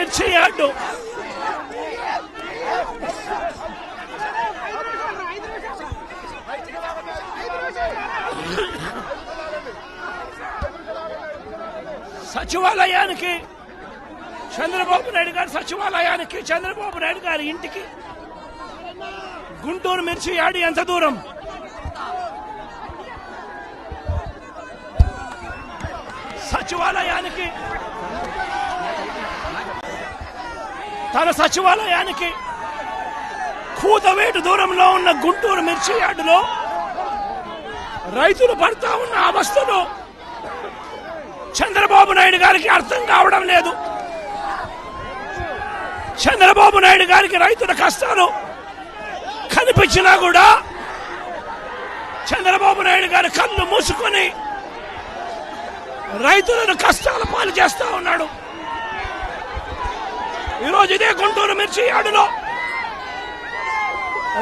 మిర్చి యార్డు సచివాలయానికి చంద్రబాబు నాయుడు గారి సచివాలయానికి చంద్రబాబు నాయుడు గారి ఇంటికి గుంటూరు మిర్చి యార్డు ఎంత దూరం? సచివాలయానికి తన సచివాలయానికి కూతవేటు దూరంలో ఉన్న గుంటూరు మిర్చి యార్డులో రైతులు పడతా ఉన్న అవస్థలు చంద్రబాబు నాయుడు గారికి అర్థం కావడం లేదు. చంద్రబాబు నాయుడు గారికి రైతుల కష్టాలు కనిపించినా కూడా చంద్రబాబు నాయుడు గారి కళ్ళు మూసుకొని రైతులను కష్టాల పాలు చేస్తా ఉన్నాడు. ఈరోజు ఇదే గుంటూరు మిర్చి యార్డులో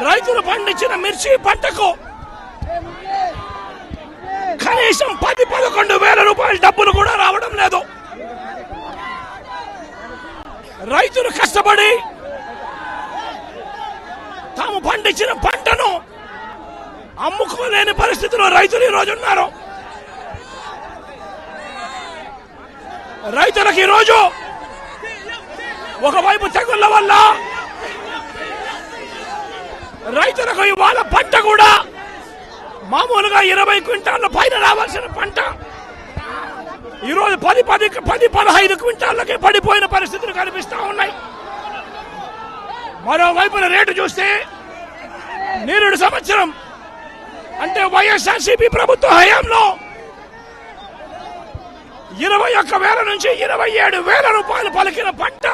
రైతులు పండించిన మిర్చి పంటకు కనీసం 10-11 వేల రూపాయల డబ్బులు కూడా రావడం లేదు. రైతులు కష్టపడి తాము పండించిన పంటను అమ్ముకోలేని పరిస్థితిలో రైతులు ఈరోజు ఉన్నారు. రైతులకు ఈరోజు ఒకవైపు తెగుళ్ల వల్ల రైతులకు ఇవాళ పంట కూడా మామూలుగా 20 క్వింటాళ్ల పైన రావాల్సిన పంట ఈరోజు 10-15 క్వింటాళ్ళకే పడిపోయిన పరిస్థితులు కనిపిస్తా ఉన్నాయి. మరోవైపున రేటు చూస్తే నిరుడు సంవత్సరం అంటే వైఎస్ఆర్సీపీ ప్రభుత్వ హయాంలో 21,000 నుంచి 27,000 రూపాయలు పలికిన పంట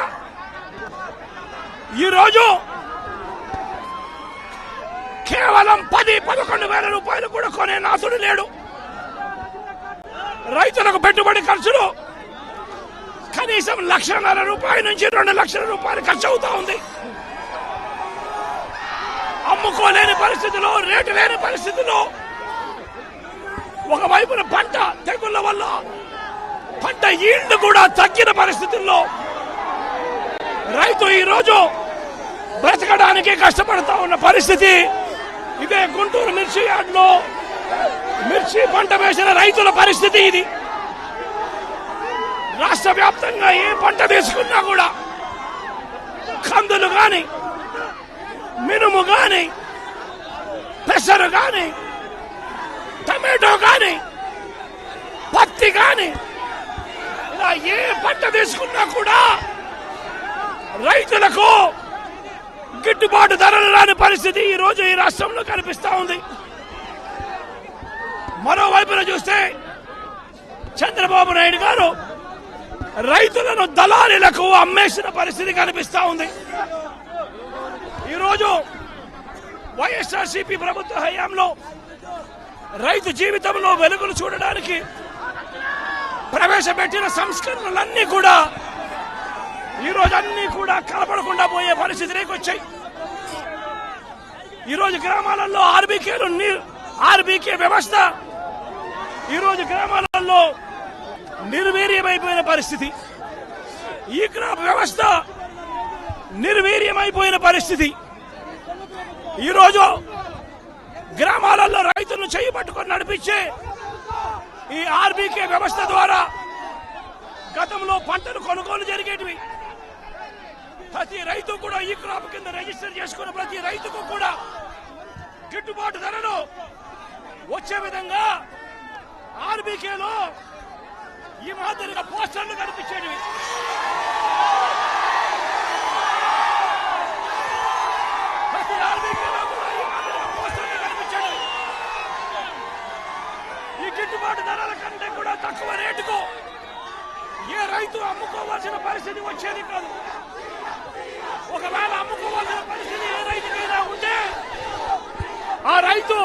ఈరోజు కేవలం 10-11 వేల రూపాయలు కూడా కొనే నాథుడు లేడు. రైతులకు పెట్టుబడి ఖర్చులు కనీసం 1,50,000 రూపాయల నుంచి 2 లక్షల రూపాయలు ఖర్చు అవుతా ఉంది. అమ్ముకోలేని పరిస్థితిలో, రేటు లేని పరిస్థితిలో, ఒకవైపున పంట తెగుళ్ల వల్ల పంట ఈల్డ్ కూడా తగ్గిన పరిస్థితుల్లో రైతు ఈరోజు బ్రతకడానికి కష్టపడతా ఉన్న పరిస్థితి. ఇదే గుంటూరు మిర్చి యార్డులో మిర్చి పంట వేసిన రైతుల పరిస్థితి ఇది. రాష్ట్ర వ్యాప్తంగా ఏ పంట తీసుకున్నా కూడా కందులు గాని, మినుము గాని, పెసరు గాని, టమాటో గాని, పత్తి గాని, ఇలా ఏ పంట తీసుకున్నా కూడా రైతులకు గిట్టుబాటు ధరలు రాని పరిస్థితి ఈ రోజు ఈ రాష్ట్రంలో కనిపిస్తా ఉంది. మరోవైపున చూస్తే చంద్రబాబు నాయుడు గారు రైతులను దళారీలకు అమ్మేసిన పరిస్థితి కనిపిస్తా ఉంది. ఈరోజు వైఎస్ఆర్సీపీ ప్రభుత్వ హయాంలో రైతు జీవితంలో వెలుగులు చూడడానికి ప్రవేశపెట్టిన సంస్కరణలన్నీ కూడా ఈరోజు అన్ని కూడా కలపడకుండా పోయే పరిస్థితిలోకి వచ్చాయి. ఈరోజు గ్రామాలలో ఆర్బీకే వ్యవస్థ ఈరోజు గ్రామాలలో నిర్వీర్యమైపోయిన పరిస్థితి. ఈ క్రాప్ వ్యవస్థ నిర్వీర్యమైపోయిన పరిస్థితి. ఈరోజు గ్రామాలలో రైతులను చేయి పట్టుకొని నడిపించే ఈ ఆర్బీకే వ్యవస్థ ద్వారా గతంలో పంటలు కొనుగోలు జరిగేటివి. ప్రతి రైతు కూడా ఈ క్రాప్ కింద రిజిస్టర్ చేసుకున్న ప్రతి రైతుకు కూడా గిట్టుబాటు ధరలు వచ్చే విధంగా ఆర్బీకేలో ఈ మాదిరిగా పోస్టర్లు కనిపించేవి. ప్రతి ఆర్బీకేలో కూడా ఈ మాదిరిగా పోస్టర్లు కనిపించేవి. ఈ గిట్టుబాటు ధరల కంటే కూడా తక్కువ రేటుకు ఏ రైతు అమ్ముకోవాల్సిన పరిస్థితి వచ్చేది కాదు. ఒకవేళ అమ్ముకోవాల్సిన పరిస్థితి ఏ రైతుకైనా ఉంటే ఆ రైతు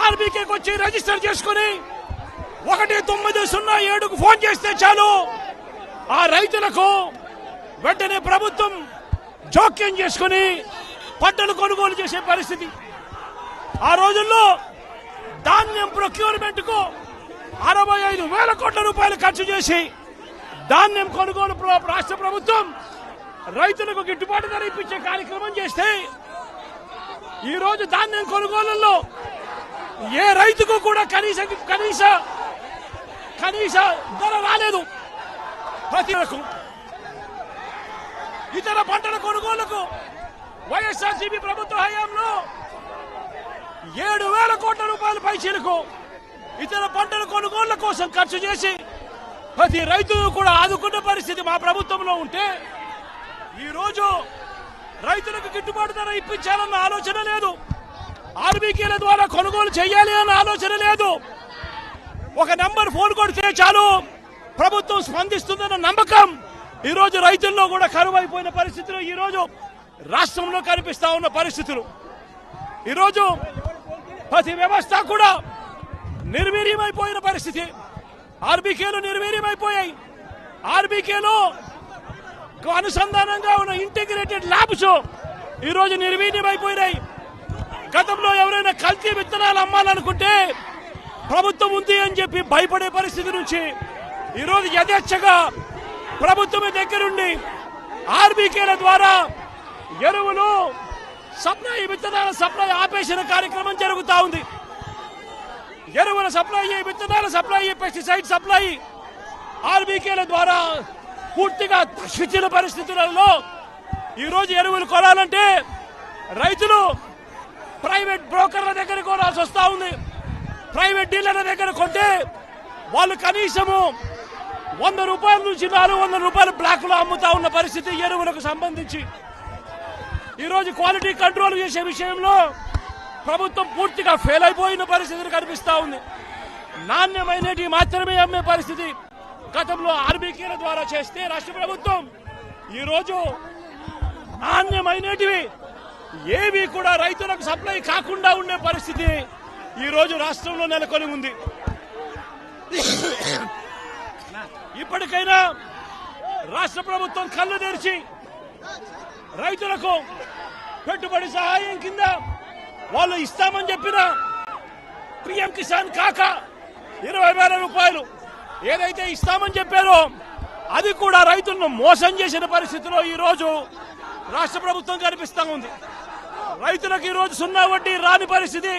ఆర్బీకేకి వచ్చి రిజిస్టర్ చేసుకుని 1907కు ఫోన్ చేస్తే చాలు, ఆ రైతులకు వెంటనే ప్రభుత్వం జోక్యం చేసుకుని పంటలు కొనుగోలు చేసే పరిస్థితి. ఆ రోజుల్లో ధాన్యం ప్రొక్యూర్మెంట్ కు 65,000 కోట్ల రూపాయలు ఖర్చు చేసి ధాన్యం కొనుగోలు రాష్ట్ర ప్రభుత్వం రైతులకు గిట్టుబాటు ధర ఇప్పించే కార్యక్రమం చేస్తే ఈ రోజు ధాన్యం కొనుగోలులో ఏ రైతుకు కూడా కనీస ధర రాలేదు. ప్రతి ఇతర పంటల కొనుగోలుకు వైఎస్ఆర్సీపీ ప్రభుత్వ హయాంలో 7,000 కోట్ల రూపాయల పైచీలకు ఇతర పంటల కొనుగోళ్ల కోసం ఖర్చు చేసి ప్రతి రైతును కూడా ఆదుకున్న పరిస్థితి మా ప్రభుత్వంలో ఉంటే ఈ రోజు రైతులకు గిట్టుబాటు ధర ఇప్పించాలన్న ఆలోచన లేదు. ఆర్బీకేల ద్వారా కొనుగోలు చేయాలి అన్న ఆలోచన లేదు. ఒక నంబర్ ఫోన్ కొడితే చాలు ప్రభుత్వం స్పందిస్తుందన్న నమ్మకం ఈ రోజు రైతుల్లో కూడా కరువైపోయిన పరిస్థితులు ఈ రోజు రాష్ట్రంలో కనిపిస్తా ఉన్న పరిస్థితులు. ఈ రోజు ప్రతి వ్యవస్థ కూడా నిర్వీర్యమైపోయిన పరిస్థితి. ఆర్బీకేలు నిర్వీర్యమైపోయాయి. ఆర్బీకేలో అనుసంధానంగా ఉన్న ఇంటిగ్రేటెడ్ ల్యాబ్స్ ఈ రోజు నిర్వీర్యమైపోయినాయి. గతంలో ఎవరైనా కల్తీ విత్తనాలు అమ్మాలనుకుంటే ప్రభుత్వం ఉంది అని చెప్పి భయపడే పరిస్థితి నుంచి ఈ రోజు యథేచ్ఛగా ప్రభుత్వమే దగ్గరుండి ఆర్బీకేల ద్వారా ఎరువులు సప్లై, విత్తనాల సప్లై ఆపేసిన కార్యక్రమం జరుగుతూ ఉంది. ఎరువుల సప్లై, విత్తనాల సప్లై, పెస్టిసైడ్ సప్లై ఆర్బీకేల ద్వారా పూర్తిగా తగ్గించిన పరిస్థితులలో ఈ రోజు ఎరువులు కొనాలంటే రైతులు ప్రైవేట్ బ్రోకర్ల దగ్గర కొనాల్సి వస్తా ఉంది. ప్రైవేట్ డీలర్ల దగ్గర కొంటే వాళ్ళు కనీసము 100 రూపాయల నుంచి 400 రూపాయలు బ్లాక్ లో అమ్ముతా ఉన్న పరిస్థితి ఎరువులకు సంబంధించి. ఈ రోజు క్వాలిటీ కంట్రోల్ చేసే విషయంలో ప్రభుత్వం పూర్తిగా ఫెయిల్ అయిపోయిన పరిస్థితులు కనిపిస్తా ఉంది. నాణ్యమైనవి మాత్రమే అమ్మే పరిస్థితి గతంలో ఆర్బీకేల ద్వారా చేస్తే రాష్ట్ర ప్రభుత్వం ఈ రోజు నాణ్యమైనటివి ఏవి కూడా రైతులకు సప్లై కాకుండా ఉండే పరిస్థితి ఈ రోజు రాష్ట్రంలో నెలకొని ఉంది. ఇప్పటికైనా రాష్ట్ర ప్రభుత్వం కళ్ళు తెరిచి రైతులకు పెట్టుబడి సహాయం కింద వాళ్ళు ఇస్తామని చెప్పిన పిఎం కిసాన్ కాక 20,000 రూపాయలు ఏదైతే ఇస్తామని చెప్పారో అది కూడా రైతులను మోసం చేసిన పరిస్థితిలో ఈ రోజు రాష్ట్ర ప్రభుత్వం కనిపిస్తా ఉంది. రైతులకు ఈ రోజు 0 వడ్డీ రాని పరిస్థితి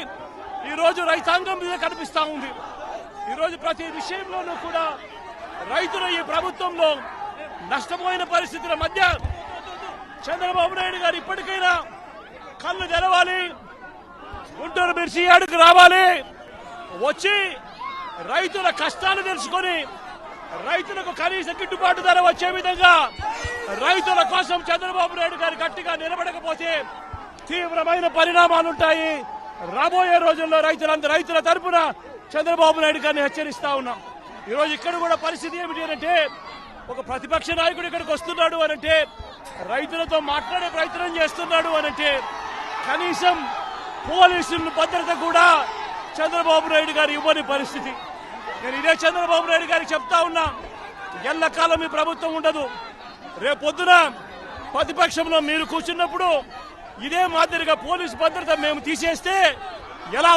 ఈ రోజు రైతాంగం మీద కనిపిస్తా ఉంది. ఈ రోజు ప్రతి విషయంలోనూ కూడా రైతులు ఈ ప్రభుత్వంలో నష్టపోయిన పరిస్థితుల మధ్య చంద్రబాబు నాయుడు గారు ఇప్పటికైనా కళ్ళు తెరవాలి, గుంటూరు మిర్చి యార్డుకు రావాలి, వచ్చి రైతుల కష్టాలు తెలుసుకొని రైతులకు కనీస గిట్టుబాటు ధర వచ్చే విధంగా రైతుల కోసం చంద్రబాబు నాయుడు గారు గట్టిగా నిలబడకపోతే తీవ్రమైన పరిణామాలుంటాయి. రాబోయే రోజుల్లో రైతుల తరపున చంద్రబాబు నాయుడు గారిని హెచ్చరిస్తా ఉన్నాం. ఈ రోజు ఇక్కడ కూడా పరిస్థితి ఏమిటి అంటే ఒక ప్రతిపక్ష నాయకుడు ఇక్కడికి వస్తున్నాడు అనంటే రైతులతో మాట్లాడే ప్రయత్నం చేస్తున్నాడు అనంటే కనీసం పోలీసుల భద్రత కూడా చంద్రబాబు నాయుడు గారు ఇవ్వని పరిస్థితి. నేను ఇదే చంద్రబాబు నాయుడు గారికి చెప్తా ఉన్నా, ఎల్లకాలం ఈ ప్రభుత్వం ఉండదు. రేపొద్దున ప్రతిపక్షంలో మీరు కూర్చున్నప్పుడు ఇదే మాదిరిగా పోలీసు భద్రత మేము తీసేస్తే ఎలా